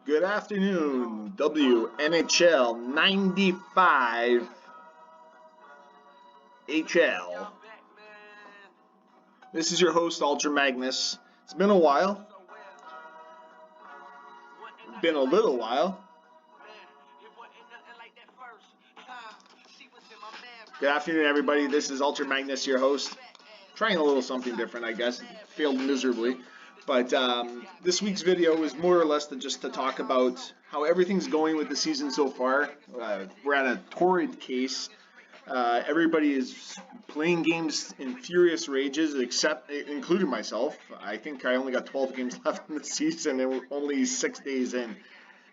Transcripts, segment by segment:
Good afternoon, WN95HL. This is your host, Ultra Magnus. It's been a while. Been a little while. Good afternoon, everybody. This is Ultra Magnus, your host. Trying a little something different, I guess. Failed miserably. But this week's video is more or less just to talk about how everything's going with the season so far. We're at a torrid case. Everybody is playing games in furious rages, including myself. I think I only got 12 games left in the season, and we're only 6 days in.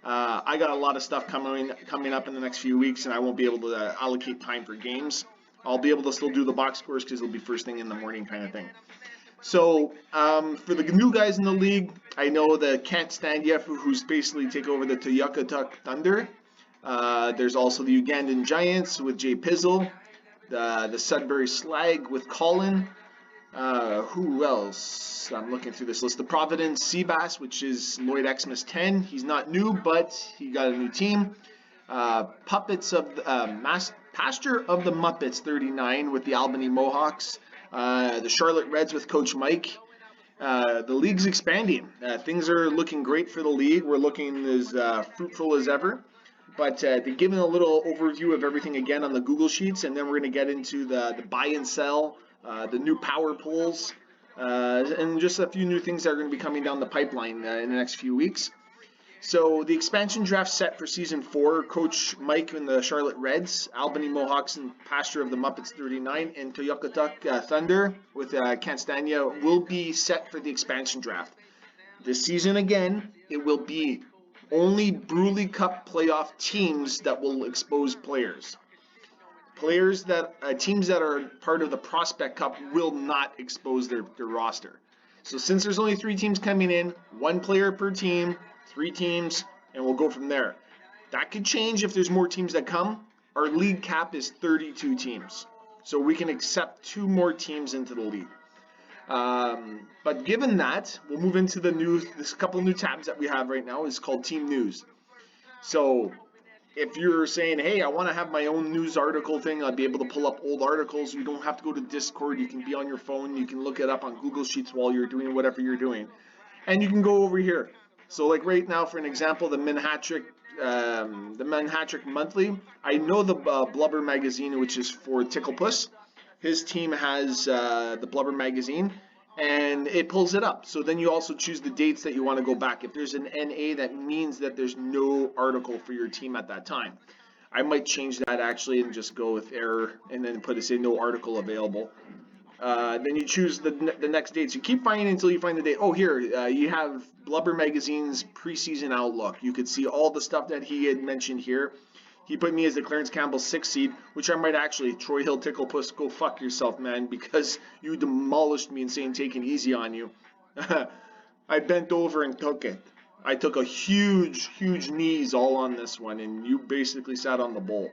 I got a lot of stuff coming up in the next few weeks, and I won't be able to allocate time for games. I'll be able to still do the box scores because it'll be first thing in the morning kind of thing. So for the new guys in the league, I know that can't stand you who's basically take over the Thunderoka Thunder. There's also the Ugandan Giants with Jay Pizzle, the Sudbury Slag with Colin. Who else? I'm looking through this list. The Providence Seabass, which is Lloyd Xmas 10. He's not new, but he got a new team. Puppets of Pasture of the Muppets 39 with the Albany Mohawks. The Charlotte Reds with Coach Mike. The league's expanding. Things are looking great for the league. We're looking as fruitful as ever. But to give a little overview of everything again on the Google Sheets, and then we're going to get into the buy and sell, the new power polls, and just a few new things that are going to be coming down the pipeline in the next few weeks. So the expansion draft set for Season 4, Coach Mike and the Charlotte Reds, Albany Mohawks and Pasture of the Muppets 39, and Thunderoka Thunder with Canstania will be set for the expansion draft. This season again, it will be only Bruley Cup playoff teams that will expose players. Teams that are part of the Prospect Cup will not expose their roster. So since there's only 3 teams coming in, 1 player per team, 3 teams, and we'll go from there. That could change if there's more teams that come. Our league cap is 32 teams. So we can accept 2 more teams into the league. But given that, we'll move into this couple new tabs that we have right now is called Team News. So if you're saying, hey, I want to have my own news article thing, I'll be able to pull up old articles. You don't have to go to Discord. You can be on your phone. You can look it up on Google Sheets while you're doing whatever you're doing. And you can go over here. So like right now, for an example, the Manhattrick Monthly. I know the Blubber magazine, which is for Ticklepuss. His team has the Blubber magazine, and it pulls it up. So then you also choose the dates that you want to go back. If there's an NA, that means that there's no article for your team at that time. I might change that actually and just go with error and then say no article available. Then you choose the next dates. You keep finding until you find the date. Oh, here, you have Blubber Magazine's preseason outlook. You could see all the stuff that he had mentioned here. He put me as the Clarence Campbell 6th seed, which I might actually, Troy Hill Ticklepuss, go fuck yourself, man, because you demolished me and saying take it easy on you. I bent over and took it. I took a huge knees all on this one, and you basically sat on the bowl.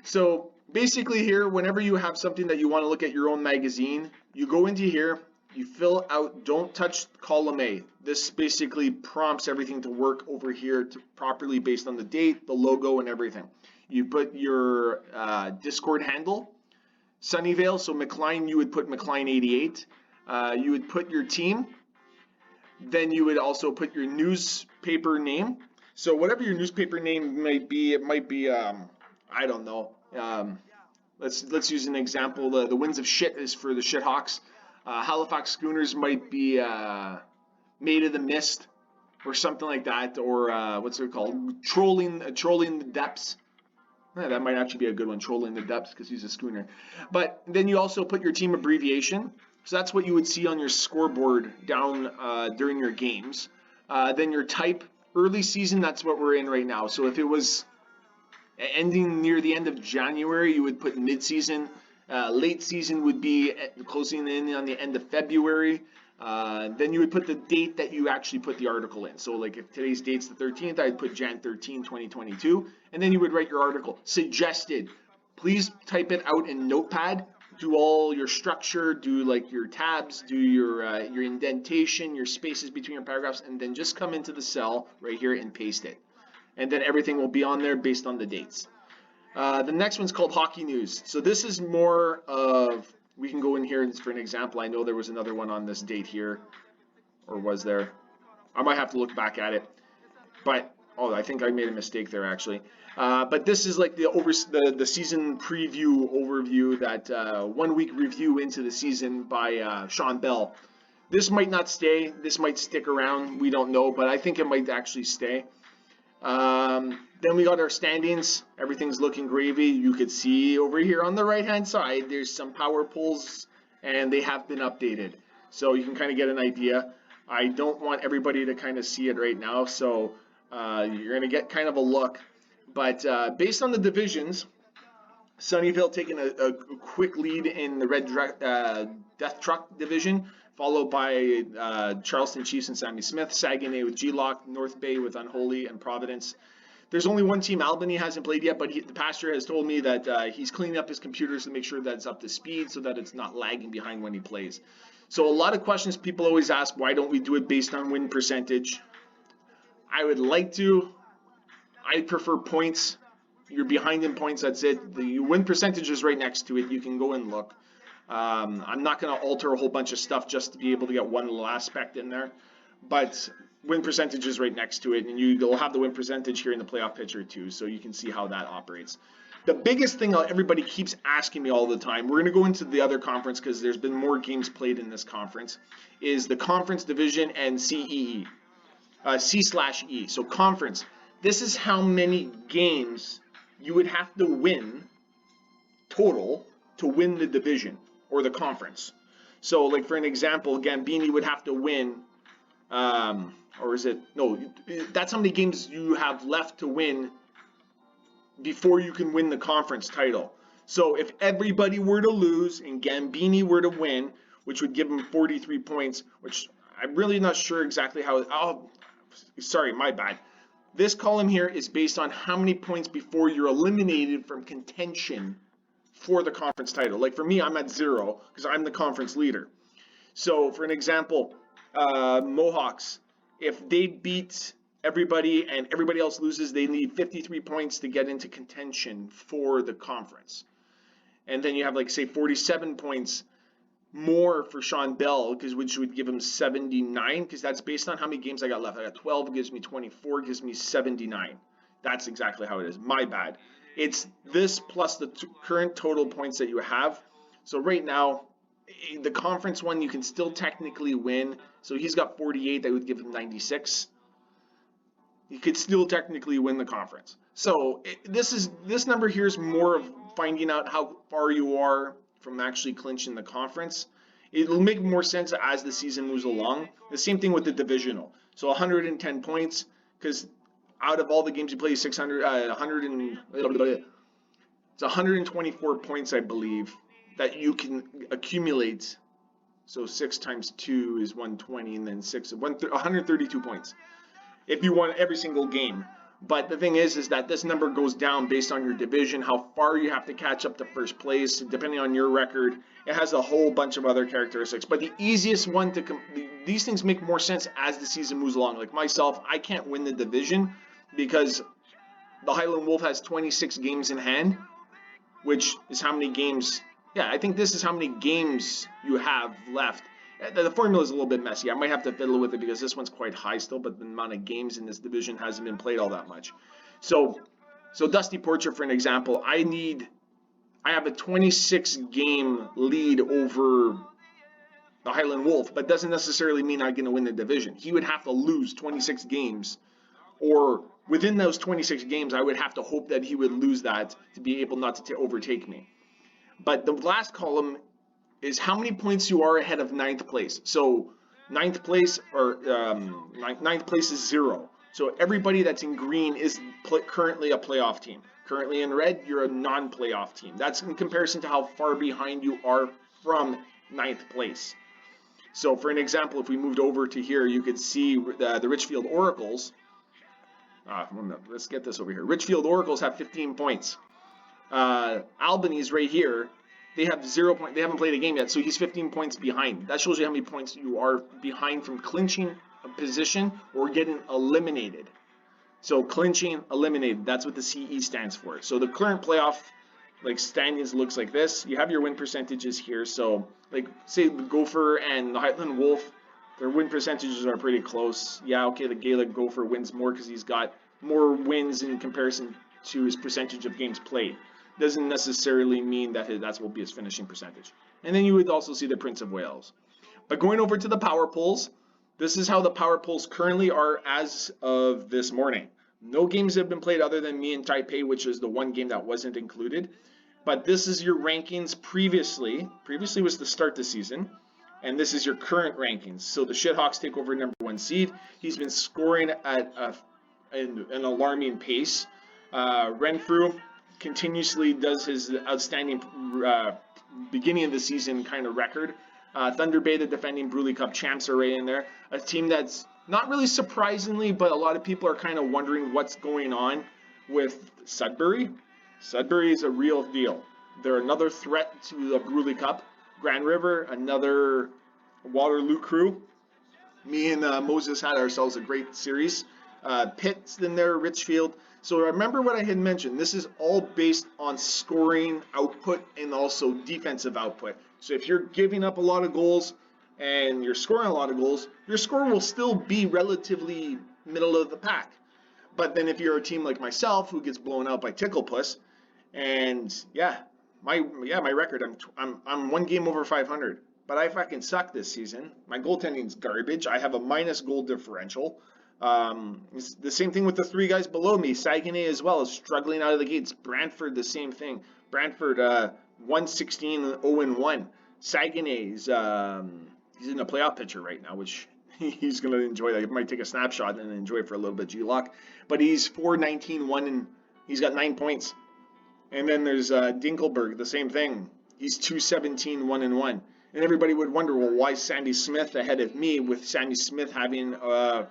So basically here, whenever you have something that you want to look at your own magazine, you go into here, you fill out, don't touch column A. This basically prompts everything to work over here properly based on the date, the logo, and everything. You put your Discord handle, Sunnyvale, so McLean, you would put McLean88. You would put your team. Then you would also put your newspaper name. So whatever your newspaper name might be, it might be, I don't know. Let's use an example. The Winds of Shit is for the Shithawks. Halifax Schooners might be Made of the Mist or something like that, or what's it called? Trolling the Depths. That might actually be a good one, Trolling the Depths, because he's a schooner. But then you also put your team abbreviation. So that's what you would see on your scoreboard down during your games. Then your type, early season, that's what we're in right now. So if it was ending near the end of January, you would put mid-season. Late season would be closing in on the end of February. Then you would put the date that you actually put the article in. So like if today's date's the 13th, I'd put Jan 13, 2022. And then you would write your article. Suggested, please type it out in Notepad. do all your structure, do like your tabs, do your indentation, your spaces between your paragraphs, and then just come into the cell right here and paste it. And then everything will be on there based on the dates. The next one's called Hockey News. So this is more of, we can go in here for an example. I know there was another one on this date here, or was there? I might have to look back at it. But, oh, I think I made a mistake there actually. But this is like the season preview overview, that 1 week review into the season by Sean Bell. This might not stay. This might stick around. We don't know, but I think it might actually stay. Then we got our standings. Everything's looking gravy. You could see over here on the right hand side, there's some power polls, and they have been updated. So you can kind of get an idea. I don't want everybody to kind of see it right now, so you're going to get kind of a look. But based on the divisions, Sunnyvale taking a quick lead in the Red Death Truck division, followed by Charleston Chiefs and Sammy Smith, Saguenay with G-Lock, North Bay with Unholy, and Providence. There's only one team Albany hasn't played yet, but the pastor has told me that he's cleaning up his computers to make sure that it's up to speed so that it's not lagging behind when he plays. So a lot of questions people always ask, why don't we do it based on win percentage? I would like to. I prefer points. You're behind in points, that's it. The win percentage is right next to it. You can go and look. I'm not going to alter a whole bunch of stuff just to be able to get one little aspect in there. But win percentage is right next to it, and you'll have the win percentage here in the playoff picture too, so you can see how that operates. The biggest thing everybody keeps asking me all the time, we're going to go into the other conference because there's been more games played in this conference, is the conference division and C/E. So conference. This is how many games you would have to win total to win the division or the conference. So like for an example, Gambini would have to win, that's how many games you have left to win before you can win the conference title. So if everybody were to lose and Gambini were to win, which would give him 43 points, which I'm really not sure exactly how, sorry, my bad. This column here is based on how many points before you're eliminated from contention for the conference title. Like for me, I'm at 0 because I'm the conference leader. So for an example, Mohawks, if they beat everybody and everybody else loses, they need 53 points to get into contention for the conference. And then you have like say 47 points more for Sean Bell, which would give him 79, because that's based on how many games I got left. I got 12, gives me 24, gives me 79. That's exactly how it is. My bad. It's this plus the current total points that you have. So right now, the conference one, you can still technically win. So he's got 48, that would give him 96. You could still technically win the conference. So this number here is more of finding out how far you are from actually clinching the conference. It'll make more sense as the season moves along. The same thing with the divisional. So 110 points, because out of all the games you play, it's 124 points, I believe, that you can accumulate. So 6 times 2 is 120, and then 132 points if you won every single game. But the thing is that this number goes down based on your division, how far you have to catch up to first place, depending on your record. It has a whole bunch of other characteristics. But the easiest one these things make more sense as the season moves along. Like myself, I can't win the division because the Highland Wolf has 26 games in hand, which is how many games. Yeah, I think this is how many games you have left. The formula is a little bit messy. I might have to fiddle with it because this one's quite high still, but the amount of games in this division hasn't been played all that much. So Dusty Portrait, for an example, I have a 26 game lead over the Highland Wolf, but doesn't necessarily mean I'm going to win the division. He would have to lose 26 games, or within those 26 games, I would have to hope that he would lose that to be able not to overtake me. But the last column is how many points you are ahead of 9th place. So 9th place is 0. So everybody that's in green is currently a playoff team. Currently in red, you're a non-playoff team. That's in comparison to how far behind you are from 9th place. So for an example, if we moved over to here, you could see the Richfield Oracles. Let's get this over here. Richfield Oracles have 15 points. Albany's right here They have 0 point. They haven't played a game yet, so he's 15 points behind. That shows you how many points you are behind from clinching a position or getting eliminated. So clinching, eliminated. That's what the CE stands for. So the current playoff standings looks like this. You have your win percentages here. So say the Gopher and the Highland Wolf, their win percentages are pretty close. Yeah, okay, the Gaelic Gopher wins more because he's got more wins in comparison to his percentage of games played. Doesn't necessarily mean that that will be his finishing percentage. And then you would also see the Prince of Wales. But going over to the power polls, this is how the power polls currently are as of this morning. No games have been played other than me and Taipei, which is the one game that wasn't included. But this is your rankings previously. Previously was to start the season. And this is your current rankings. So the Shithawks take over #1 seed. He's been scoring at an alarming pace. Renfrew continuously does his outstanding beginning of the season kind of record. Thunder Bay, the defending Bruley Cup champs, are right in there. A team that's not really surprisingly, but a lot of people are kind of wondering what's going on with Sudbury. Sudbury is a real deal. They're another threat to the Bruley Cup. Grand River, another Waterloo crew. Me and Moses had ourselves a great series. Pitt's in there, Richfield. So remember what I had mentioned. This is all based on scoring output and also defensive output. So if you're giving up a lot of goals and you're scoring a lot of goals, your score will still be relatively middle of the pack. But then if you're a team like myself who gets blown out by Ticklepuss, and my record, I'm 1 game over 500. But I fucking suck this season. My goaltending's garbage. I have a minus goal differential. It's the same thing with the 3 guys below me. Saguenay as well is struggling out of the gates. Brantford, the same thing. Brantford, 116, 0-1. Saguenay's, he's in a playoff picture right now, which he's going to enjoy that. He might take a snapshot and enjoy it for a little bit, G-Lock. But he's 4-19, 1, and he's got 9 points. And then there's Dinkelberg, the same thing. He's 2-17, 1-1. And everybody would wonder, well, why is Sammy Smith ahead of me, with Sammy Smith having a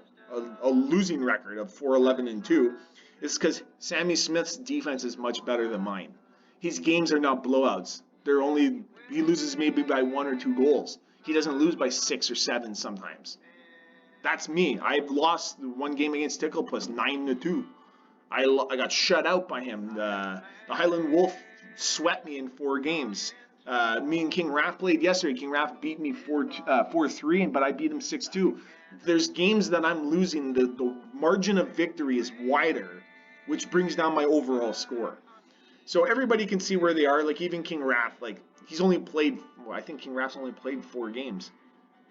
losing record of 4-11-2? It's because Sammy Smith's defense is much better than mine. His games are not blowouts. He loses maybe by 1 or 2 goals. He doesn't lose by 6 or 7 sometimes. That's me. I've lost 1 game against Ticklepuss, 9-2. I got shut out by him. The Highland Wolf swept me in 4 games. Me and King Raff played yesterday. King Raff beat me 4-3, but I beat him 6-2. There's games that I'm losing. The margin of victory is wider, which brings down my overall score. So everybody can see where they are. Like even King Raff, he's only played. I think King Raff's only played 4 games.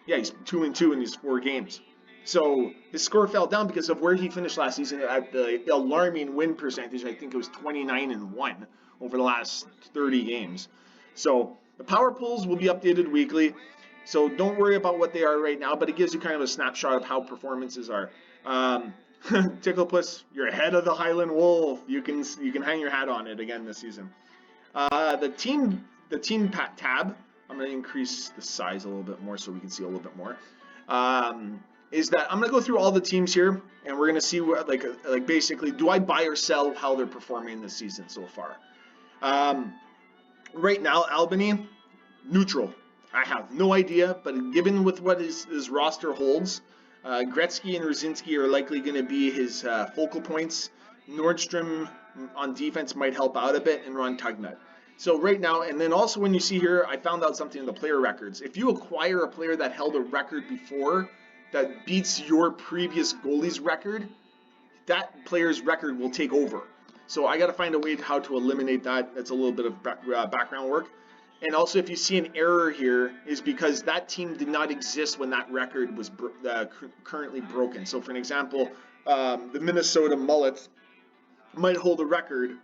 Yeah, he's 2-2 in his 4 games. So his score fell down because of where he finished last season at the alarming win percentage. I think it was 29-1 over the last 30 games. So the power polls will be updated weekly. So don't worry about what they are right now, but it gives you kind of a snapshot of how performances are. Ticklepuss, you're ahead of the Highland Wolf. You can hang your hat on it again this season. The team tab, I'm going to increase the size a little bit more so we can see a little bit more. Is that I'm going to go through all the teams here, and we're going to see what, basically, do I buy or sell how they're performing this season so far. Right now, Albany, neutral. I have no idea, but given with what his roster holds, Gretzky and Rosinski are likely going to be his focal points. Nordstrom on defense might help out a bit, and Ron Tugnut. So right now, and then also when you see here, I found out something in the player records. If you acquire a player that held a record before that beats your previous goalie's record, that player's record will take over. So I got to find a way how to eliminate that. That's a little bit of background work. And also, if you see an error here, is because that team did not exist when that record was currently broken. So for an example, the Minnesota Mullets might hold a record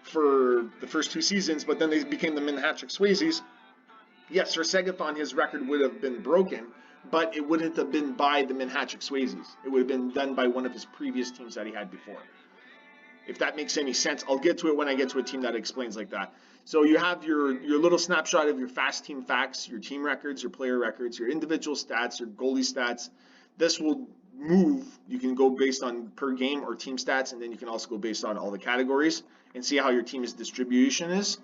for the first 2 seasons, but then they became the Minnehaha Swayzes. Yes, for Segathon, his record would have been broken, but it wouldn't have been by the Minnehaha Swayzes. It would have been done by one of his previous teams that he had before. If that makes any sense, I'll get to it when I get to a team that explains like that. So you have your little snapshot of your fast team facts, your team records, your player records, your individual stats, your goalie stats. This will move. You can go based on per game or team stats, and then you can also go based on all the categories and see how your team's distribution is.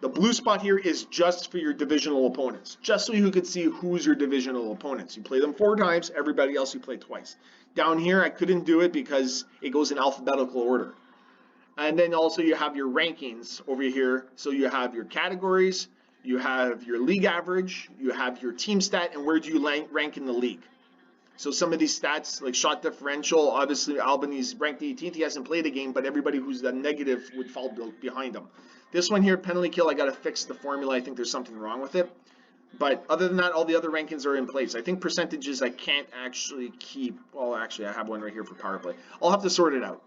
The blue spot here is just for your divisional opponents, just so you could see who's your divisional opponents. You play them 4 times, everybody else you play twice. Down here, I couldn't do it because it goes in alphabetical order. And then also you have your rankings over here. So you have your categories, you have your league average, you have your team stat, and where do you rank in the league. So some of these stats, like shot differential, obviously Albany's ranked 18th. He hasn't played a game, but everybody who's a negative would fall behind him. This one here, penalty kill, I got to fix the formula. I think there's something wrong with it. But other than that, all the other rankings are in place. I think percentages I can't actually keep. Well, actually, I have one right here for power play. I'll have to sort it out.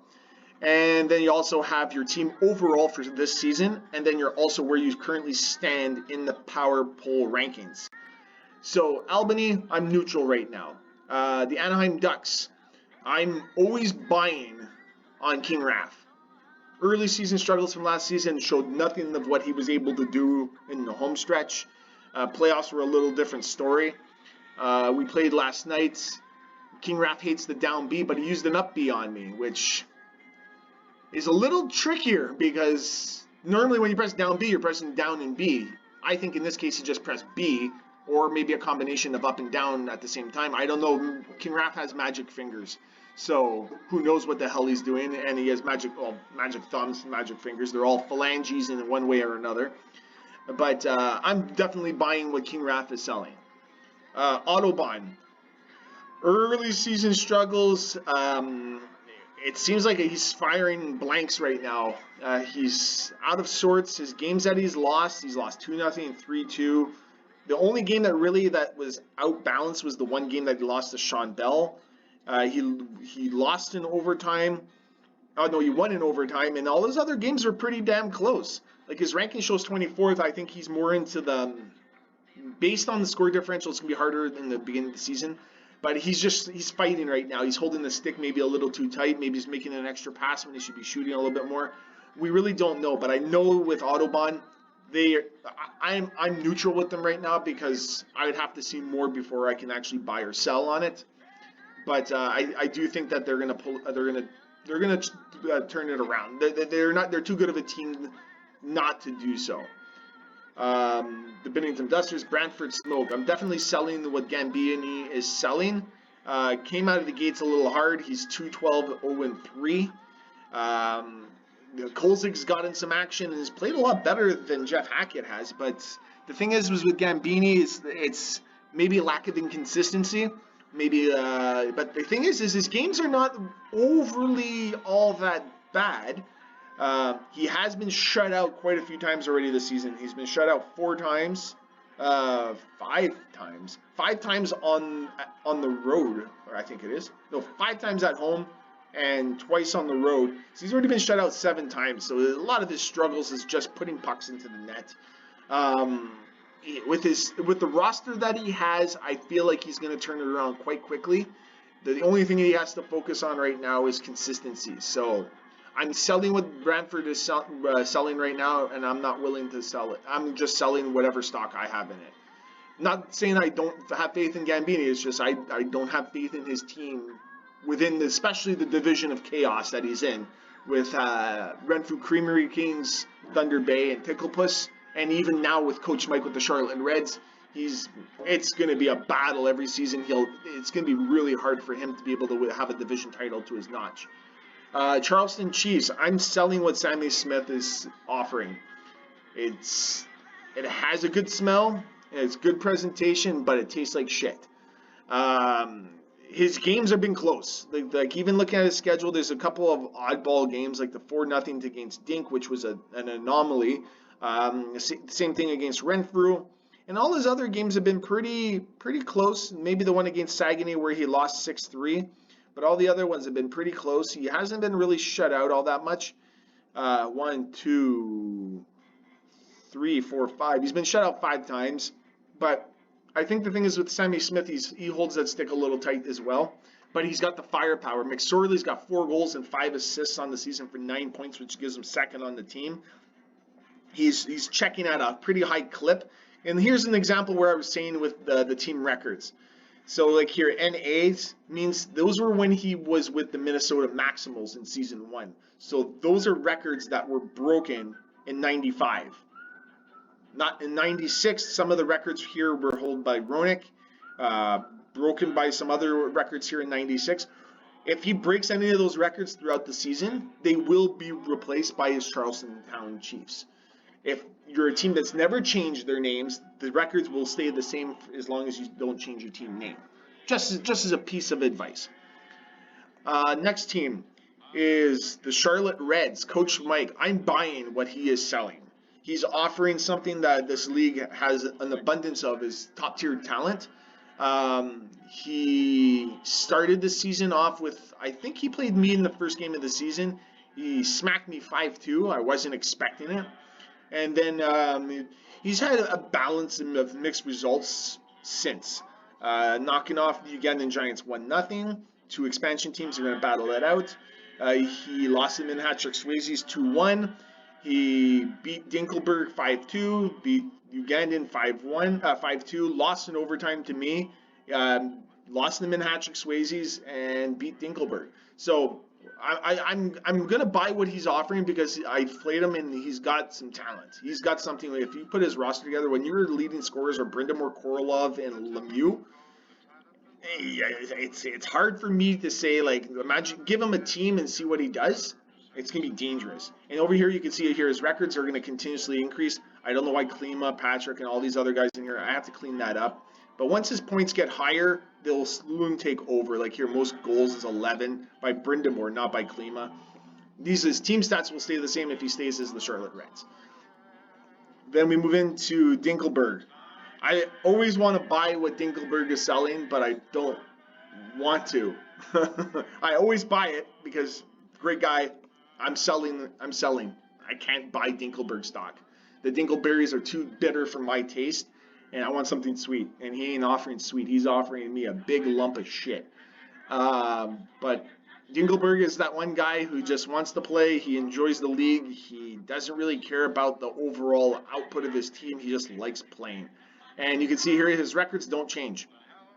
And then you also have your team overall for this season. And then you're also where you currently stand in the power poll rankings. So Albany, I'm neutral right now. The Anaheim Ducks, I'm always buying on King Raph. Early season struggles from last season showed nothing of what he was able to do in the home stretch. Playoffs were a little different story. We played last night. King Raph hates the down B, but he used an up B on me, which is a little trickier because normally when you press down B, you're pressing down and B. I think in this case he just pressed B, or maybe a combination of up and down at the same time. I don't know. King Raph has magic fingers, so who knows what the hell he's doing. And he has magic thumbs, magic fingers. They're all phalanges in one way or another. But I'm definitely buying what King Raph is selling. Autobahn. Early season struggles. It seems like he's firing blanks right now. He's out of sorts. His games that he's lost 2-0 and 3-2. The only game that was outbalanced was the one game that he lost to Sean Bell. He lost in overtime. Oh no, he won in overtime, and all his other games are pretty damn close. Like his ranking shows 24th. I think he's more into the, based on the score differential, it's gonna be harder in the beginning of the season. But he's fighting right now. He's holding the stick maybe a little too tight. Maybe he's making an extra pass when he should be shooting a little bit more. We really don't know. But I know with Autobahn, I'm neutral with them right now because I would have to see more before I can actually buy or sell on it. But I do think that they're gonna turn it around. They're too good of a team not to do so. The Bennington Dusters, Brantford Smoke. I'm definitely selling what Gambini is selling. Came out of the gates a little hard. He's 2-12, 0-3. Kolzig's gotten some action and has played a lot better than Jeff Hackett has. But the thing is with Gambini, it's maybe a lack of inconsistency. Maybe, but the thing is his games are not overly all that bad. He has been shut out quite a few times already this season. He's been shut out 4 times, 5 times, 5 times on the road, or I think it is. No, 5 times at home and twice on the road. So he's already been shut out 7 times. So a lot of his struggles is just putting pucks into the net. With the roster that he has, I feel like he's going to turn it around quite quickly. The only thing he has to focus on right now is consistency. So I'm selling what Brantford is selling right now, and I'm not willing to sell it. I'm just selling whatever stock I have in it. Not saying I don't have faith in Gambini. It's just I don't have faith in his team within especially the division of chaos that he's in with Renfrew Creamery Kings, Thunder Bay, and Ticklepuss. And even now with Coach Mike with the Charlotte Reds, it's going to be a battle every season. It's going to be really hard for him to be able to have a division title to his notch. Charleston Chiefs, I'm selling what Sammy Smith is offering. It has a good smell, and it's good presentation, but it tastes like shit. His games have been close. Like even looking at his schedule, there's a couple of oddball games, like the 4-0 against Dink, which was an anomaly. Same thing against Renfrew, and all his other games have been pretty close. Maybe the one against Saguenay where he lost 6-3, but all the other ones have been pretty close. He hasn't been really shut out all that much. 1, 2, 3, 4, 5. He's been shut out 5 times, but I think the thing is with Sammy Smith, he holds that stick a little tight as well. But he's got the firepower. McSorley's got 4 goals and 5 assists on the season for 9 points, which gives him second on the team. He's checking at a pretty high clip. And here's an example where I was saying with the team records. So like here, NAs means those were when he was with the Minnesota Maximals in season 1. So those are records that were broken in 95. Not in 96, some of the records here were held by Ronick, broken by some other records here in 96. If he breaks any of those records throughout the season, they will be replaced by his Charlestown Chiefs. If you're a team that's never changed their names, the records will stay the same as long as you don't change your team name. Just as a piece of advice. Next team is the Charlotte Reds. Coach Mike, I'm buying what he is selling. He's offering something that this league has an abundance of, is top-tier talent. He started the season off with, I think he played me in the first game of the season. He smacked me 5-2. I wasn't expecting it. And then he's had a balance of mixed results since. Knocking off the Ugandan Giants 1-0. Two expansion teams are going to battle that out. He lost them in Hattrick Swayze's 2-1. He beat Dinkelberg 5-2, beat Ugandan 5-2, lost in overtime to me, lost them in Hattrick Swayze's, and beat Dinkelberg. So I'm going to buy what he's offering because I've played him and he's got some talent. He's got something. If you put his roster together, when your leading scorers are Brindamore, Korolov, and Lemieux, it's hard for me to say, like, imagine, give him a team and see what he does. It's going to be dangerous. And over here, you can see it here. His records are going to continuously increase. I don't know why Klima, Patrick, and all these other guys in here, I have to clean that up. But once his points get higher, they'll soon take over. Like here, most goals is 11 by Brindamore, not by Klima. His team stats will stay the same if he stays as the Charlotte Reds. Then we move into Dinkelberg. I always want to buy what Dinkelberg is selling, but I don't want to. I always buy it because great guy. I'm selling. I can't buy Dinkelberg stock. The Dinkelberries are too bitter for my taste, and I want something sweet. And he ain't offering sweet. He's offering me a big lump of shit. But Dinkelberg is that one guy who just wants to play. He enjoys the league. He doesn't really care about the overall output of his team. He just likes playing. And you can see here his records don't change.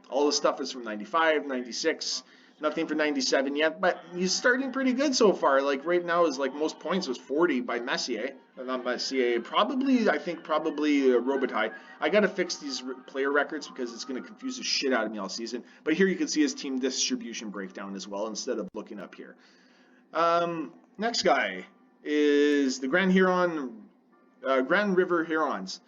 All the stuff is from 95, 96. Nothing for 97 yet, but he's starting pretty good so far. Like right now, his like most points was 40 by Messier, not Messier. I think probably Robitaille. I gotta fix these player records because it's gonna confuse the shit out of me all season. But here you can see his team distribution breakdown as well instead of looking up here. Next guy is the Grand River Hurons.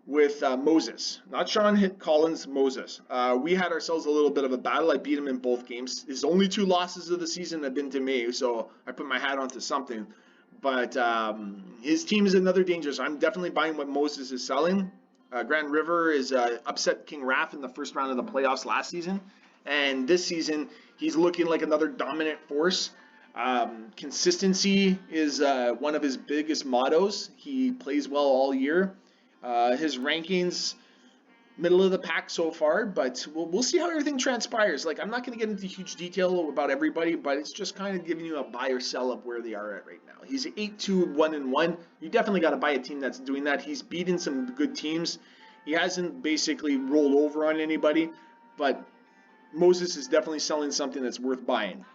With Moses, not Sean Collins, Moses. We had ourselves a little bit of a battle. I beat him in both games. His only 2 losses of the season have been to me, so I put my hat onto something. But his team is another dangerous. I'm definitely buying what Moses is selling. Grand River is upset King Raff in the first round of the playoffs last season. And this season, he's looking like another dominant force. Consistency is one of his biggest mottos. He plays well all year. His rankings, middle of the pack so far, but we'll see how everything transpires. Like, I'm not going to get into huge detail about everybody, but it's just kind of giving you a buy or sell of where they are at right now. He's 8-2, 1-1. You definitely got to buy a team that's doing that. He's beaten some good teams. He hasn't basically rolled over on anybody, but Moses is definitely selling something that's worth buying.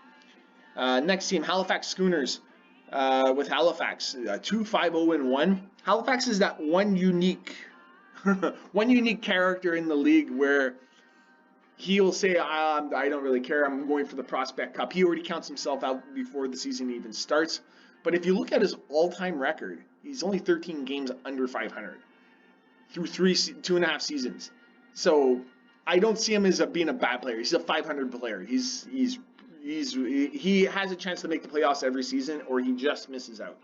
Next team, Halifax Schooners. With Halifax, 2-5-0-1. Halifax is that one unique character in the league where he'll say, I don't really care, I'm going for the Prospect Cup. He already counts himself out before the season even starts. But if you look at his all-time record, he's only 13 games under 500 through 2.5 seasons. So I don't see him as being a bad player. He's a 500 player. He has a chance to make the playoffs every season, or he just misses out.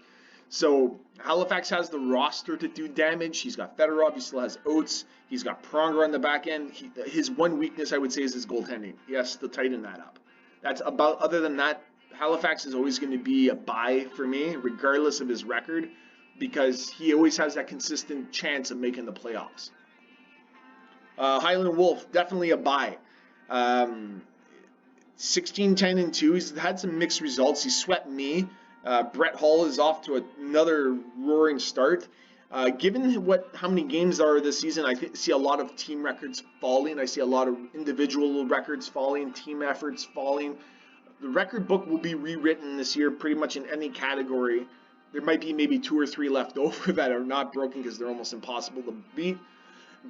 So Halifax has the roster to do damage. He's got Fedorov. He still has Oates. He's got Pronger on the back end. His one weakness, I would say, is his goaltending. He has to tighten that up. That's about. Other than that, Halifax is always going to be a buy for me, regardless of his record, because he always has that consistent chance of making the playoffs. Highland Wolf, definitely a buy. 16-10-2. He's had some mixed results. He swept me. Brett Hall is off to another roaring start. Given how many games there are this season, I see a lot of team records falling. I see a lot of individual records falling, team efforts falling. The record book will be rewritten this year pretty much in any category There might be maybe 2 or 3 left over that are not broken because they're almost impossible to beat.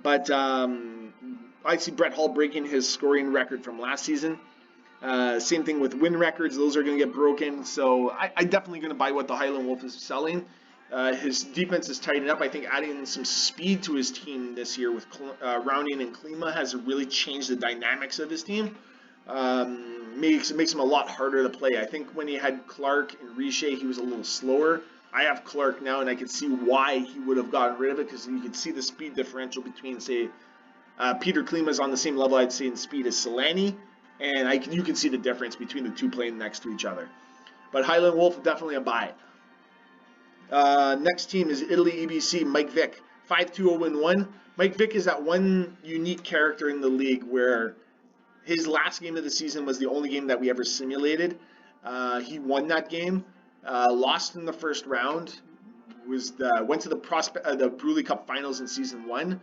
But I see Brett Hull breaking his scoring record from last season. Same thing with win records; those are going to get broken. So I definitely going to buy what the Highland Wolf is selling. His defense is tightened up. I think adding some speed to his team this year with Rounding and Klima has really changed the dynamics of his team. Makes him a lot harder to play. I think when he had Clark and Riche, he was a little slower. I have Clark now, and I can see why he would have gotten rid of it, because you can see the speed differential between, say, Peter Klima is on the same level, I'd say, in speed as Solani, and you can see the difference between the two playing next to each other. But Highland Wolf, definitely a buy. Next team is Italy EBC, Mike Vick, 5-2-0-1. Mike Vick is that one unique character in the league where his last game of the season was the only game that we ever simulated. He won that game, lost in the first round, went to the Bruley Cup Finals in Season 1,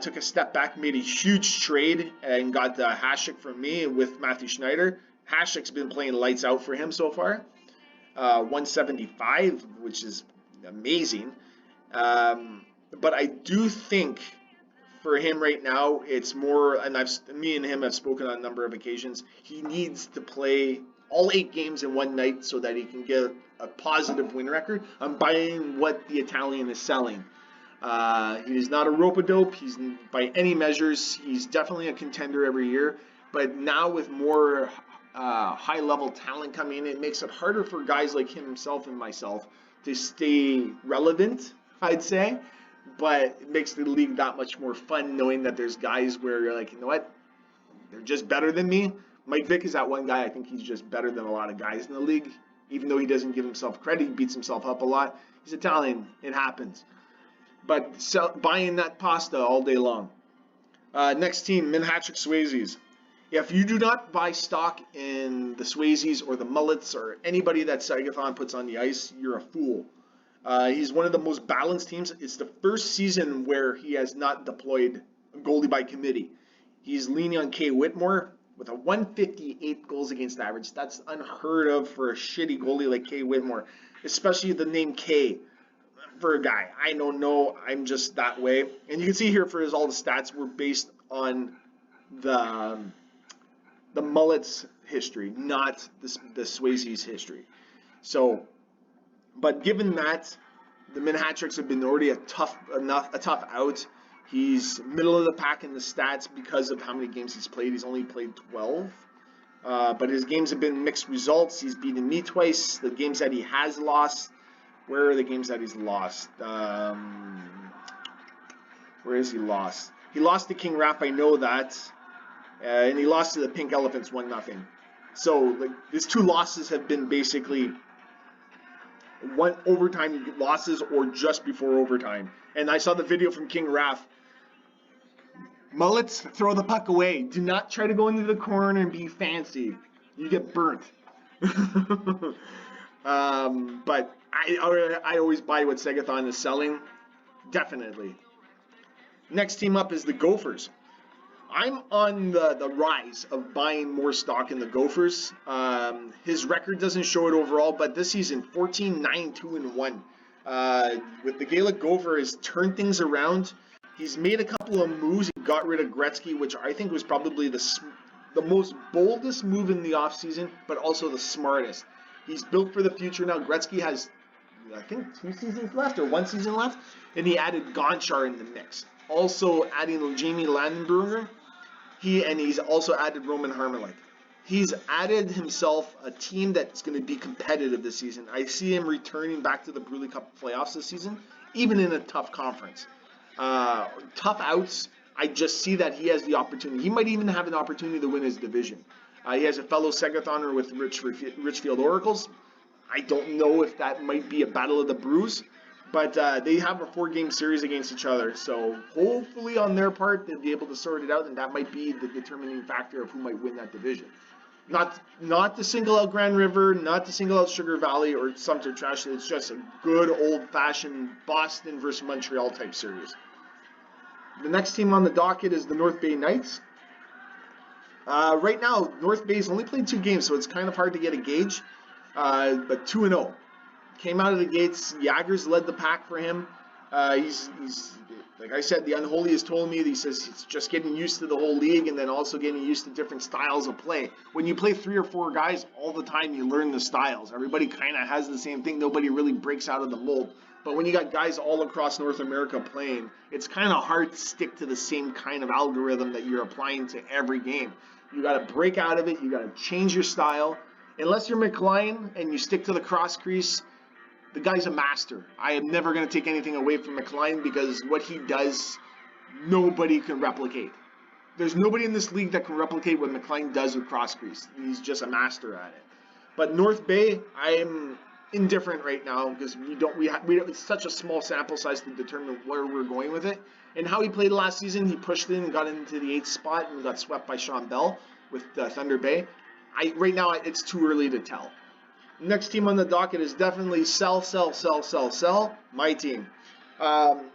took a step back, made a huge trade, and got Hasek from me with Matthew Schneider. Hasek's been playing lights out for him so far. 175, which is amazing. But I do think for him right now, it's more, and me and him have spoken on a number of occasions, he needs to play all 8 games in one night so that he can get a positive win record. I'm buying what the Italian is selling. He is not a rope-a-dope. He's, by any measures, he's definitely a contender every year. But now with more high-level talent coming in, it makes it harder for guys like himself and myself to stay relevant, I'd say. But it makes the league that much more fun knowing that there's guys where you're like, you know what, they're just better than me. Mike Vick is that one guy. I think he's just better than a lot of guys in the league. Even though he doesn't give himself credit, he beats himself up a lot. He's Italian. It happens. But buying that pasta all day long. Next team, Minhatrick Swayzes. If you do not buy stock in the Swayzes or the Mullets or anybody that Sagathon puts on the ice, you're a fool. He's one of the most balanced teams. It's the first season where he has not deployed a goalie by committee. He's leaning on Kay Whitmore with a 158 goals against average. That's unheard of for a shitty goalie like Kay Whitmore, especially the name Kay for a guy. I don't know. I'm just that way. And you can see here for all the stats were based on the Mullets history, not the Swayzes history. So, but given that, the Minhatricks have been already a tough out. He's middle of the pack in the stats because of how many games he's played. He's only played 12. But his games have been mixed results. He's beaten me twice. The games that he has lost, where are the games that he's lost? Where has he lost? He lost to King Rap, I know that. And he lost to the Pink Elephants 1-0. So his 2 losses have been basically 1 overtime losses or just before overtime. And I saw the video from King Raph. Mullets, throw the puck away. Do not try to go into the corner and be fancy. You get burnt. But I always buy what Sagathon is selling. Definitely. Next team up is the Gophers. I'm on the rise of buying more stock in the Gophers. His record doesn't show it overall, but this season, 14-9-2-1. With the Gaelic Gopher, has turned things around. He's made a couple of moves. He got rid of Gretzky, which I think was probably the most boldest move in the offseason, but also the smartest. He's built for the future now. Gretzky has, I think, 2 seasons left or 1 season left, and he added Gonchar in the mix. Also adding Jamie Landenberger. He's also added Roman Harmonic. He's added himself a team that's going to be competitive this season. I see him returning back to the Bruley Cup playoffs this season, even in a tough conference. Tough outs, I just see that he has the opportunity. He might even have an opportunity to win his division. He has a fellow Segathoner with Richfield Oracles. I don't know if that might be a battle of the Brews, but they have a 4-game series against each other. So hopefully on their part, they'll be able to sort it out, and that might be the determining factor of who might win that division. Not to single out Grand River, not to single out Sugar Valley or Sumter Trash. It's just a good old-fashioned Boston versus Montreal type series. The next team on the docket is the North Bay Knights. Right now, North Bay's only played 2 games, so it's kind of hard to get a gauge. But 2-0. came out of the gates. Jagger's led the pack for him. He's like I said, the unholy has told me that he says it's just getting used to the whole league and then also getting used to different styles of play. When you play 3 or 4 guys all the time, you learn the styles. Everybody kind of has the same thing. Nobody really breaks out of the mold. But when you got guys all across North America playing, it's kind of hard to stick to the same kind of algorithm that you're applying to every game. You got to break out of it. You got to change your style. Unless you're McLean and you stick to the cross crease, the guy's a master. I am never going to take anything away from McLean because what he does, nobody can replicate. There's nobody in this league that can replicate what McLean does with cross crease. He's just a master at it. But North Bay, I am indifferent right now because we don't. It's such a small sample size to determine where we're going with it. And how he played last season, he pushed in and got into the 8th spot and got swept by Sean Bell with Thunder Bay. Right now, it's too early to tell. Next team on the docket is definitely sell, my team.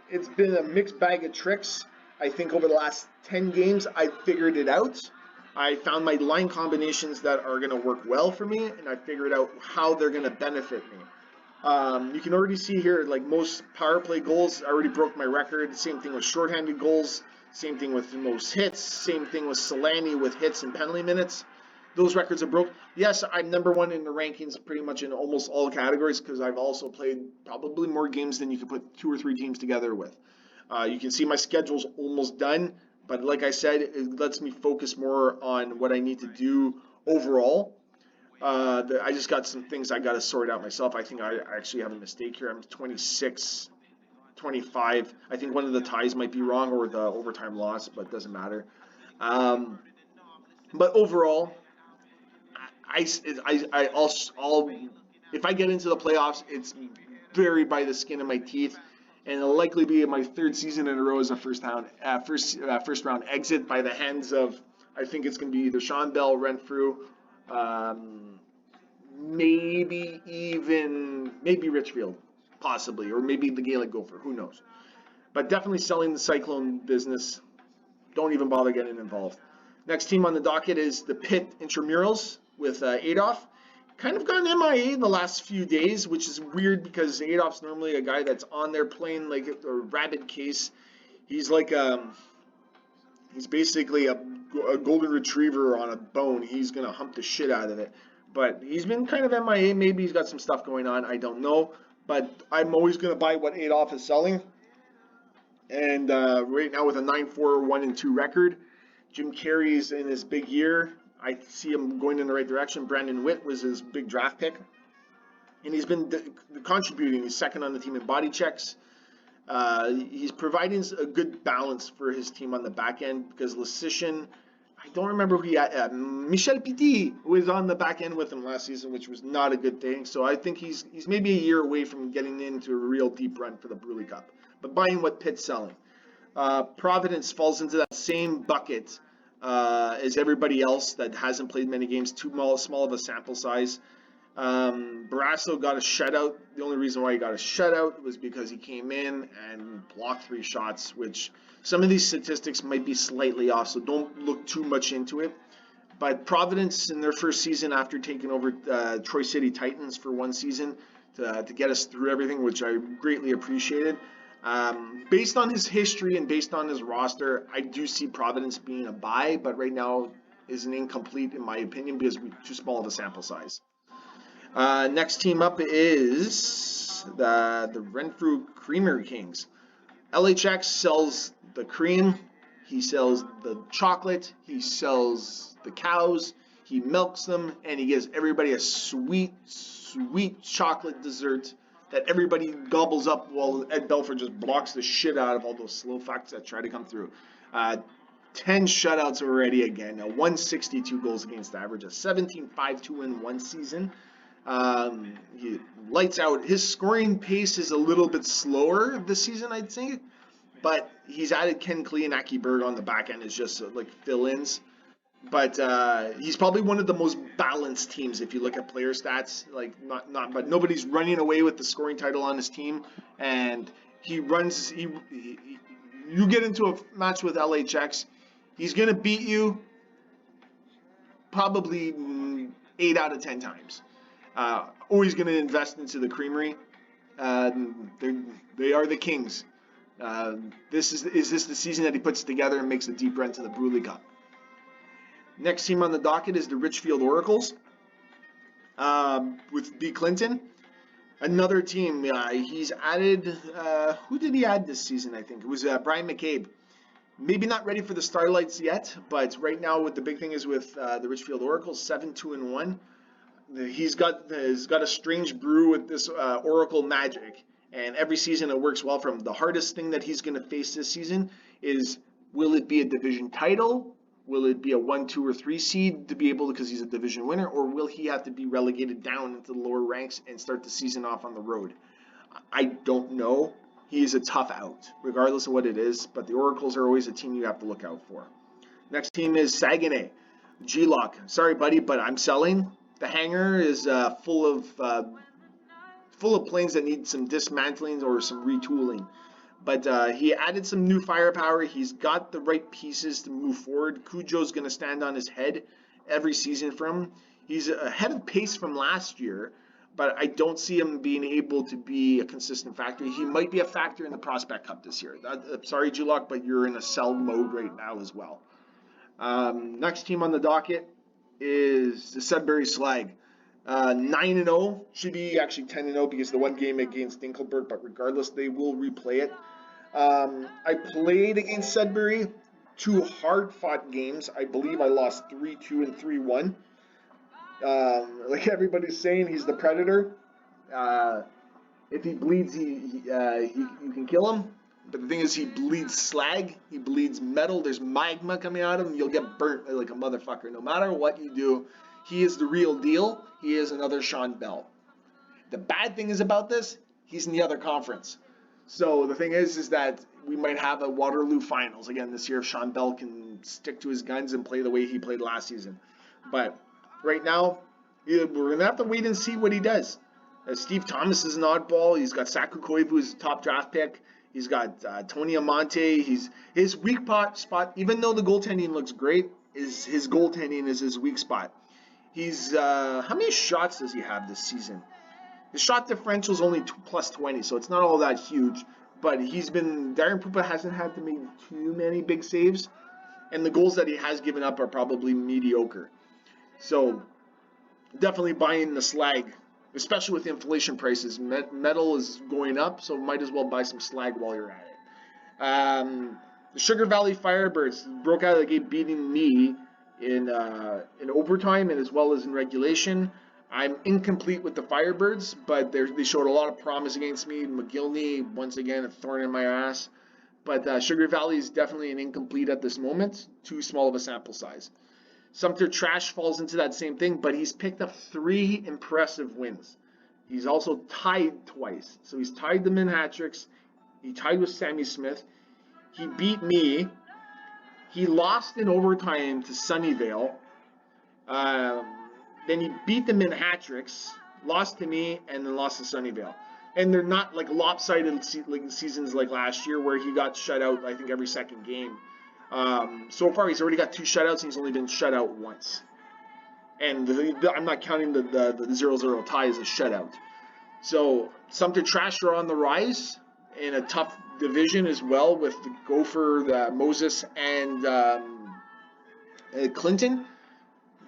It's been a mixed bag of tricks. I think over the last 10 games, I figured it out. I found my line combinations that are going to work well for me, and I figured out how they're going to benefit me. You can already see here, like most power play goals, I already broke my record. Same thing with shorthanded goals. Same thing with most hits. Same thing with Solani with hits and penalty minutes. Those records are broke. Yes, I'm number 1 in the rankings pretty much in almost all categories because I've also played probably more games than you could put 2 or 3 teams together with. You can see my schedule's almost done, but like I said, it lets me focus more on what I need to do overall. I just got some things I got to sort out myself. I think I actually have a mistake here. I'm 26, 25. I think one of the ties might be wrong or the overtime loss, but it doesn't matter. But overall, I'll if I get into the playoffs, it's very by the skin of my teeth, and it'll likely be my 3rd season in a row as a first round exit by the hands of, I think it's going to be either Sean Bell, Renfrew, maybe Richfield, possibly, or maybe the Gaelic Gopher, who knows. But definitely selling the Cyclone business. Don't even bother getting involved. Next team on the docket is the Pitt Intramurals with Adolf. Kind of gone MIA in the last few days, which is weird because Adolf's normally a guy that's on there playing like a rabid case. He's like he's basically a golden retriever on a bone. He's gonna hump the shit out of it. But he's been kind of MIA. Maybe he's got some stuff going on. I don't know. But I'm always gonna buy what Adolf is selling. And right now with a 9-4, 1-2 record, Jim Carey's in his big year. I see him going in the right direction. Brandon Witt was his big draft pick. And he's been contributing. He's 2nd on the team in body checks. He's providing a good balance for his team on the back end because Lysician, I don't remember who he had. Michel Pitti was on the back end with him last season, which was not a good thing. So I think he's maybe a year away from getting into a real deep run for the Bruley Cup. But buying what Pitt's selling. Providence falls into that same bucket as everybody else that hasn't played many games, too small of a sample size. Barrasso got a shutout. The only reason why he got a shutout was because he came in and blocked 3 shots, which some of these statistics might be slightly off, so don't look too much into it. But Providence, in their first season after taking over Troy City Titans for 1 season to get us through everything, which I greatly appreciated. Based on his history and based on his roster, I do see Providence being a buy, but right now is an incomplete in my opinion because we're too small of a sample size. Next team up is the Renfrew Creamery Kings. LHX sells the cream, he sells the chocolate, he sells the cows, he milks them, and he gives everybody a sweet chocolate dessert that everybody gobbles up while Ed Belford just blocks the shit out of all those slow fucks that try to come through. 10 shutouts already again, a 162 goals against average, a 17-5-2 in 1 season. He lights out. His scoring pace is a little bit slower this season, I'd say, but he's added Ken Klee and Aki Berg on the back end as just like fill-ins. But he's probably one of the most balanced teams if you look at player stats. But nobody's running away with the scoring title on his team, and he runs. You get into a match with LHX, he's gonna beat you probably 8 out of 10 times. Always going to invest into the Creamery. They are the kings. Is this the season that he puts together and makes a deep run to the Bruley Cup? Next team on the docket is the Richfield Oracles with B. Clinton. Another team. He's added. Who did he add this season? I think it was Brian McCabe. Maybe not ready for the starlights yet, but right now, what the big thing is with the Richfield Oracles, 7-2-1. He's got a strange brew with this Oracle magic, and every season it works well for him. The hardest thing that he's going to face this season is, will it be a division title? Will it be a 1, 2, or 3 seed to be able to, because he's a division winner, or will he have to be relegated down into the lower ranks and start the season off on the road? I don't know. He is a tough out, regardless of what it is, but the Oracles are always a team you have to look out for. Next team is Saguenay. G-Lock. Sorry, buddy, but I'm selling. The hangar is full of planes that need some dismantling or some retooling. But he added some new firepower. He's got the right pieces to move forward. Cujo's going to stand on his head every season for him. He's ahead of pace from last year, but I don't see him being able to be a consistent factor. He might be a factor in the Prospect Cup this year. Sorry, Julock, but you're in a sell mode right now as well. Next team on the docket is the Sudbury Slag. 9-0, should be actually 10-0 because the one game against Dinkelberg, but regardless, they will replay it. I played against Sudbury, 2 hard-fought games. I believe I lost 3-2 and 3-1. Like everybody's saying, he's the Predator. If he bleeds, you can kill him. But the thing is, he bleeds slag, he bleeds metal, there's magma coming out of him, you'll get burnt like a motherfucker. No matter what you do, he is the real deal. He is another Sean Bell. The bad thing is about this, he's in the other conference. So the thing is that we might have a Waterloo Finals again this year if Sean Bell can stick to his guns and play the way he played last season. But right now, we're going to have to wait and see what he does. Steve Thomas is an oddball. He's got Saku Koivu, who's a top draft pick. He's got Tony Amante. His weak spot, even though the goaltending looks great, his goaltending is his weak spot. He's how many shots does he have this season? His shot differential is only plus 20, so it's not all that huge. But Darren Pupa hasn't had to make too many big saves, and the goals that he has given up are probably mediocre. So definitely buying the Slag, especially with inflation prices. Metal is going up, so might as well buy some slag while you're at it. The Sugar Valley Firebirds broke out of the gate beating me in overtime and as well as in regulation. I'm incomplete with the Firebirds, but they showed a lot of promise against me. McGillney, once again, a thorn in my ass. But Sugar Valley is definitely an incomplete at this moment. Too small of a sample size. Sumter Trash falls into that same thing, but he's picked up 3 impressive wins. He's also tied twice. So he's tied the Min hat-tricks. He tied with Sammy Smith. He beat me. He lost in overtime to Sunnyvale. Then he beat the Min hat-tricks, lost to me, and then lost to Sunnyvale. And they're not like lopsided seasons like last year where he got shut out, I think, every second game. So far, he's already got 2 shutouts, and he's only been shut out once. And I'm not counting the 0-0 tie as a shutout. So Sumter Trash are on the rise in a tough division as well with the Gopher, Moses, and Clinton.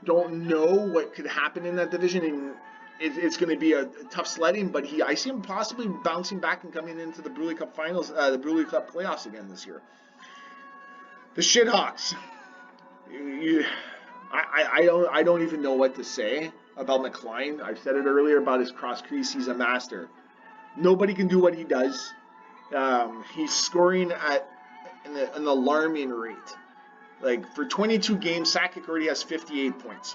Don't know what could happen in that division, and it's going to be a tough sledding. But I see him possibly bouncing back and coming into the Bruley Cup finals, the Bruley Cup playoffs again this year. The Shithawks. I don't even know what to say about McLean. I've said it earlier about his cross crease. He's a master. Nobody can do what he does. He's scoring at an alarming rate. Like for 22 games, Sakic already has 58 points.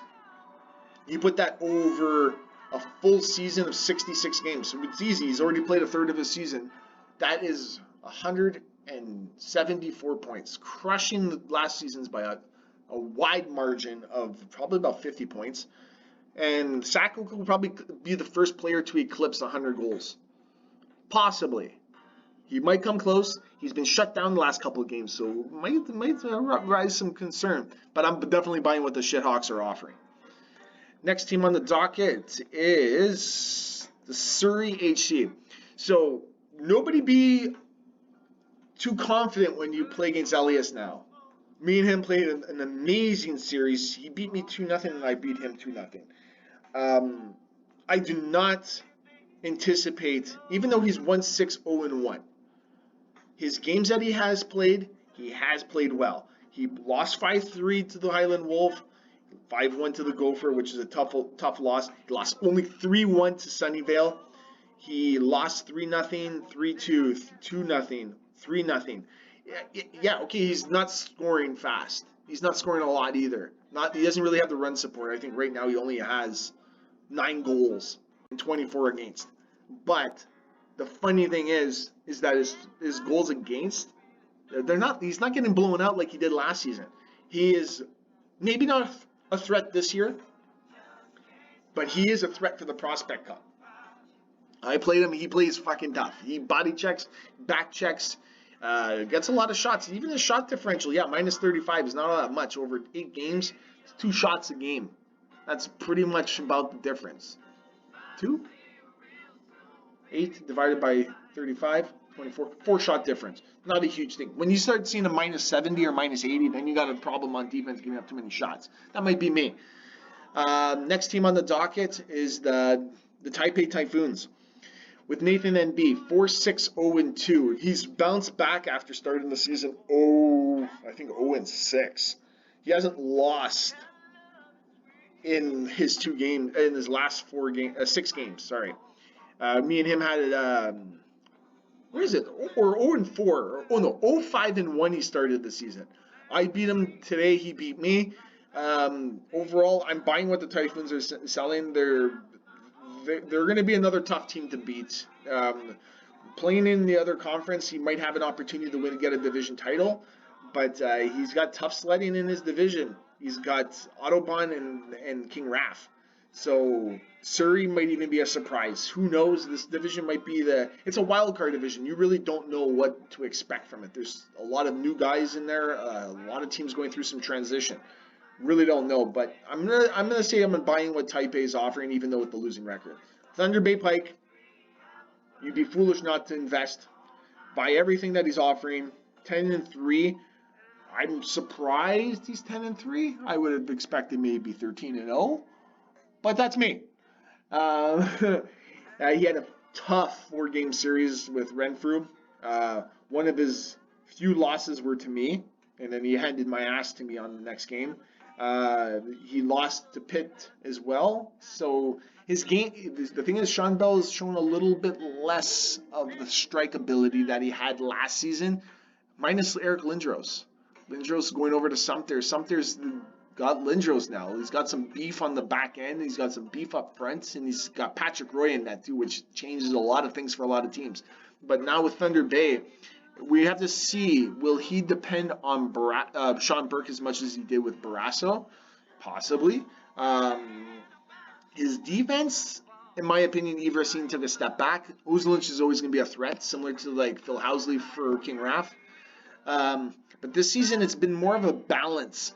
You put that over a full season of 66 games. So it's easy. He's already played a third of his season. That is 174 points, crushing the last season's by a wide margin of probably about 50 points. And Sakic will probably be the first player to eclipse 100 goals. Possibly. He might come close. He's been shut down the last couple of games, so might rise some concern. But I'm definitely buying what the Shithawks are offering. Next team on the docket is the Surrey HC. So nobody be too confident when you play against Elias now. Me and him played an amazing series. He beat me 2-0 and I beat him 2-0. I do not anticipate, even though he's 1-6-0-1, his games that he has played well. He lost 5-3 to the Highland Wolf, 5-1 to the Gopher, which is a tough loss. He lost only 3-1 to Sunnyvale. He lost 3-0, 3-2, 2-0, 3-0. Yeah, okay, he's not scoring fast. He's not scoring a lot either. He doesn't really have the run support. I think right now he only has 9 goals and 24 against. But the funny thing is that his goals against, he's not getting blown out like he did last season. He is maybe not a threat this year, but he is a threat for the Prospect Cup. I played him. He plays fucking tough. He body checks, back checks, gets a lot of shots. Even his shot differential, minus 35 is not all that much. Over 8 games, it's 2 shots a game. That's pretty much about the difference. 2? 8 divided by 35, 24, 4 shot difference. Not a huge thing. When you start seeing a minus 70 or minus 80, then you got a problem on defense giving up too many shots. That might be me. Next team on the docket is the Taipei Typhoons. With Nathan NB, 4-6-0-2. He's bounced back after starting the season 0-6. He hasn't lost in his 2 games, in his last 6 games. Sorry. Me and him had it. Where is it? Or 0-4. Oh no, 0-5-1. He started the season. I beat him today. He beat me. Overall, I'm buying what the Typhoons are selling. They're going to be another tough team to beat. Playing in the other conference, he might have an opportunity to get a division title, but he's got tough sledding in his division. He's got Autobahn and King Raff. So Surrey might even be a surprise. Who knows? This division might be it's a wild card division. You really don't know what to expect from it. There's a lot of new guys in there, a lot of teams going through some transition. Really don't know, but I'm gonna say I'm buying what Taipei is offering, even though with the losing record. Thunder Bay Pike, you'd be foolish not to invest. Buy everything that he's offering. 10-3. I'm surprised he's 10-3. I would have expected maybe 13-0, but that's me. He had a tough 4-game series with Renfrew. One of his few losses were to me, and then he handed my ass to me on the next game. He lost to Pitt as well. So his game, the thing is, Sean Bell has shown a little bit less of the strike ability that he had last season, minus Eric Lindros. Lindros going over to Sumter. Sumter's got Lindros now. He's got some beef on the back end. He's got some beef up front, and he's got Patrick Roy in that too, which changes a lot of things for a lot of teams. But now with Thunder Bay, we have to see, will he depend on Sean Burke as much as he did with Barrasso? Possibly. His defense, in my opinion, Everseen took a step back. Uzlinch is always going to be a threat, similar to like Phil Housley for King Raff. But this season, it's been more of a balance.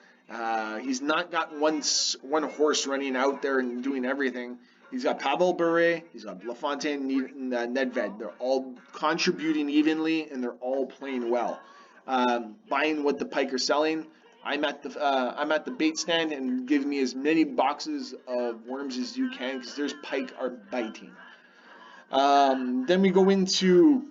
He's not got one horse running out there and doing everything. He's got Pavel Bure, he's got LaFontaine and Nedved. They're all contributing evenly, and they're all playing well. Buying what the Pike are selling. I'm at the bait stand, and give me as many boxes of worms as you can, because there's Pike are biting. Then we go into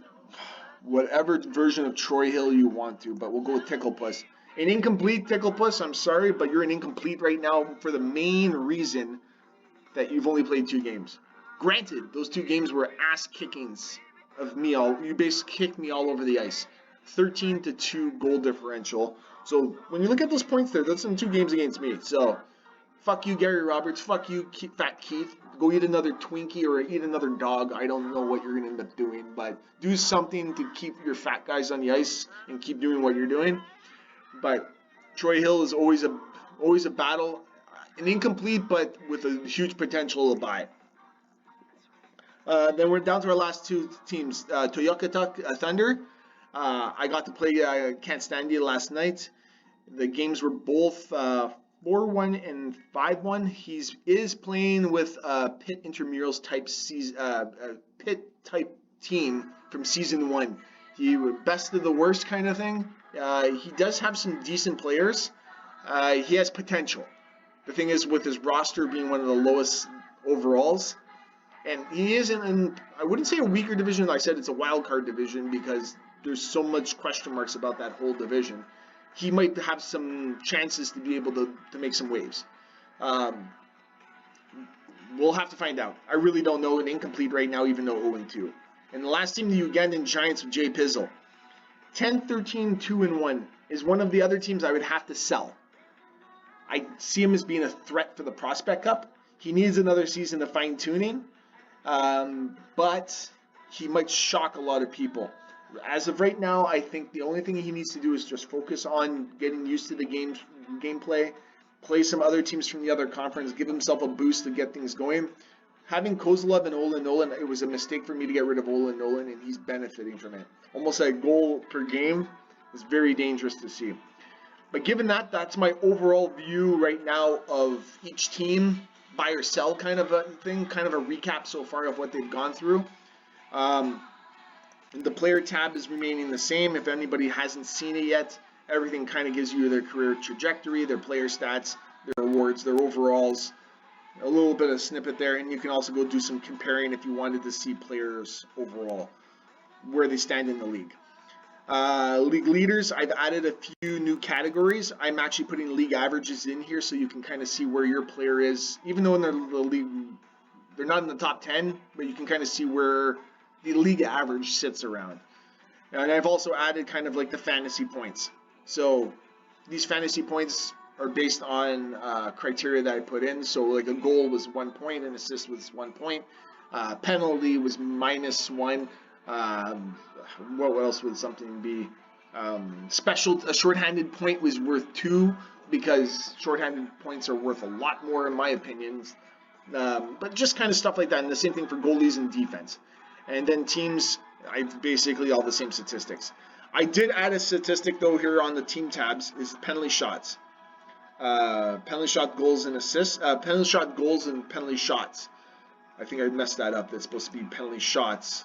whatever version of Troy Hill you want to, but we'll go with Ticklepuss. An incomplete Ticklepuss, I'm sorry, but you're an incomplete right now for the main reason that you've only played 2 games. Granted, those 2 games were ass kickings of me. You basically kicked me all over the ice. 13-2 goal differential. So when you look at those points there, that's in 2 games against me. So fuck you, Gary Roberts. Fuck you, Fat Keith. Go eat another Twinkie or eat another dog. I don't know what you're going to end up doing, but do something to keep your fat guys on the ice and keep doing what you're doing. But Troy Hill is always a battle. An incomplete, but with a huge potential to buy. Then we're down to our last 2 teams. Toyota Thunder. I got to play Can't Stand You last night. The games were both 4-1 and 5-1. He is playing with a Pitt intramurals type Pitt type team from season 1. He best of the worst kind of thing. He does have some decent players. He has potential. The thing is, with his roster being one of the lowest overalls, and he isn't in, I wouldn't say a weaker division. Like I said, it's a wild card division because there's so much question marks about that whole division. He might have some chances to be able to make some waves. We'll have to find out. I really don't know. An incomplete right now, even though 0-2. And the last team, the Ugandan Giants with Jay Pizzle. 10-13, 2-1 is one of the other teams I would have to sell. I see him as being a threat for the Prospect Cup. He needs another season of fine-tuning, but he might shock a lot of people. As of right now, I think the only thing he needs to do is just focus on getting used to the gameplay, play some other teams from the other conference, give himself a boost to get things going. Having Kozlov and Olin Nolan, it was a mistake for me to get rid of Olin Nolan, and he's benefiting from it. Almost a goal per game is very dangerous to see. But given that, that's my overall view right now of each team, buy or sell kind of a thing, kind of a recap so far of what they've gone through. The player tab is remaining the same. If anybody hasn't seen it yet, everything kind of gives you their career trajectory, their player stats, their awards, their overalls, a little bit of snippet there, and you can also go do some comparing if you wanted to see players overall, where they stand in the league. League leaders, I've added a few new categories. I'm actually putting league averages in here so you can kind of see where your player is, even though in the league, they're not in the top 10, but you can kind of see where the league average sits around. And I've also added kind of like the fantasy points. So these fantasy points are based on criteria that I put in. So like a goal was 1 point, an assist was 1 point, penalty was -1. What else would something be? A shorthanded point was worth 2 because shorthanded points are worth a lot more in my opinion. But just kind of stuff like that, and the same thing for goalies and defense. And then teams, I basically all the same statistics. I did add a statistic though here on the team tabs is penalty shots. Penalty shot goals and assists. Penalty shot goals and penalty shots. I think I messed that up. That's supposed to be penalty shots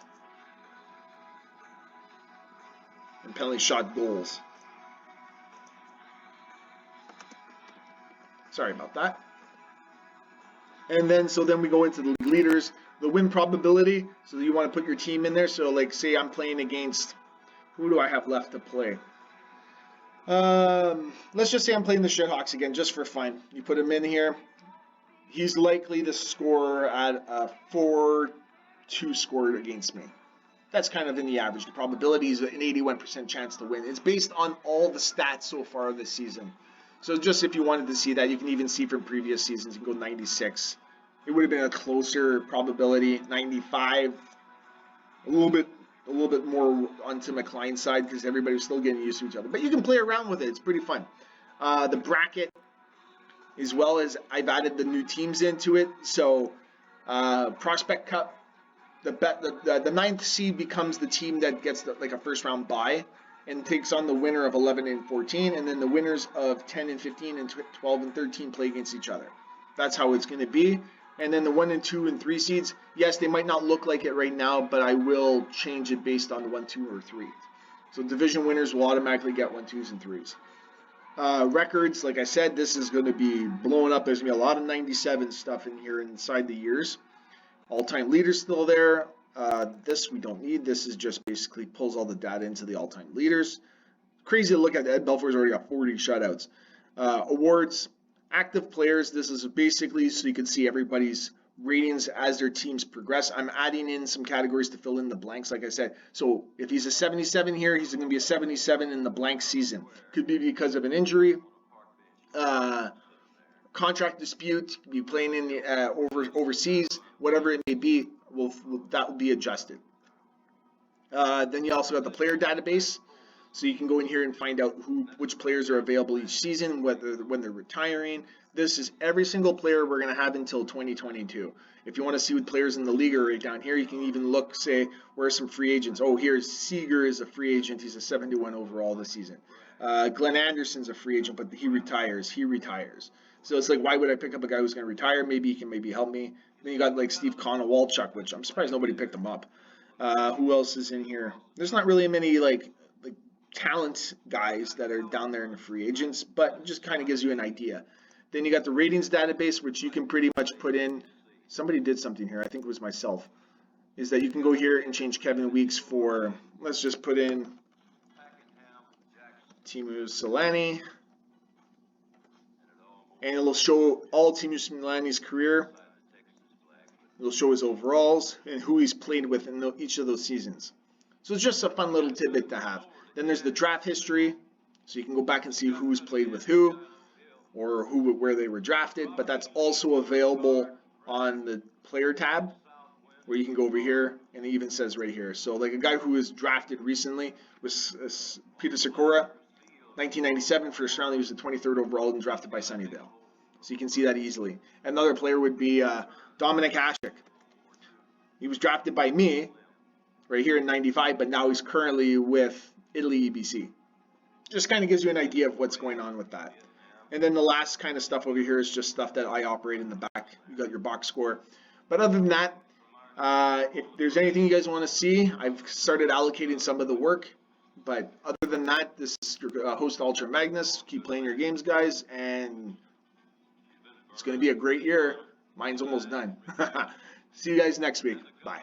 and penalty shot goals. Sorry about that. And then we go into the leaders, the win probability. So you want to put your team in there. So like say I'm playing against, who do I have left to play? Let's just say I'm playing the Shithawks again, just for fun. You put him in here. He's likely to score at a 4-2 score against me. That's kind of in the average. The probability is an 81% chance to win. It's based on all the stats so far this season. So just if you wanted to see that, you can even see from previous seasons. You can go 96. It would have been a closer probability. 95. A little bit more onto McLean's side because everybody's still getting used to each other. But you can play around with it. It's pretty fun. The bracket, as well as I've added the new teams into it. So Prospect Cup, the ninth seed becomes the team that gets like a first round bye and takes on the winner of 11 and 14, and then the winners of 10 and 15 and 12 and 13 play against each other. That's how it's going to be. And then the 1 and 2 and 3 seeds, yes, they might not look like it right now, but I will change it based on the 1, 2, or 3. So division winners will automatically get 1, 2s, and 3s. Records, like I said, this is going to be blowing up. There's going to be a lot of 97 stuff in here inside the years. All-time leaders still there. This we don't need. This is just basically pulls all the data into the all-time leaders. Crazy to look at. Ed Belfour's already got 40 shutouts. Awards, active players. This is basically so you can see everybody's ratings as their teams progress. I'm adding in some categories to fill in the blanks, like I said. So if he's a 77 here, he's going to be a 77 in the blank season. Could be because of an injury, contract dispute, could be playing in the, overseas, whatever it may be. That will be adjusted. Then you also got the player database, so you can go in here and find out which players are available each season, when they're retiring. This is every single player we're going to have until 2022. If you want to see what players in the league are right down here, you can even look, say, where are some free agents. Oh, here's Seager is a free agent. He's a 71 overall this season. Glenn Anderson's a free agent, but he retires. So it's like, why would I pick up a guy who's going to retire? Maybe he can maybe help me. Then you got like Steve Konowalchuk, which I'm surprised nobody picked him up. Who else is in here? There's not really many like talent guys that are down there in the free agents, but it just kind of gives you an idea. Then you got the ratings database, which you can pretty much put in. Somebody did something here. I think it was myself. Is that you can go here and change Kevin Weeks for, let's just put in Teemu Selanne. And it'll show all Teemu Selanne's career. It'll show his overalls and who he's played with in each of those seasons. So it's just a fun little tidbit to have. Then there's the draft history, so you can go back and see who's played with who, or where they were drafted. But that's also available on the player tab, where you can go over here, and it even says right here. So like a guy who was drafted recently was Peter Sikora, 1997 first round. He was the 23rd overall and drafted by Sunnyvale. So you can see that easily. Another player would be Dominic Hasek. He was drafted by me right here in 95, but now he's currently with Italy EBC. Just kind of gives you an idea of what's going on with that. And then the last kind of stuff over here is just stuff that I operate in the back. You got your box score. But other than that, if there's anything you guys want to see, I've started allocating some of the work. But other than that, this is your host, Ultra Magnus. Keep playing your games, guys, and it's going to be a great year. Mine's almost done. See you guys next week. Bye.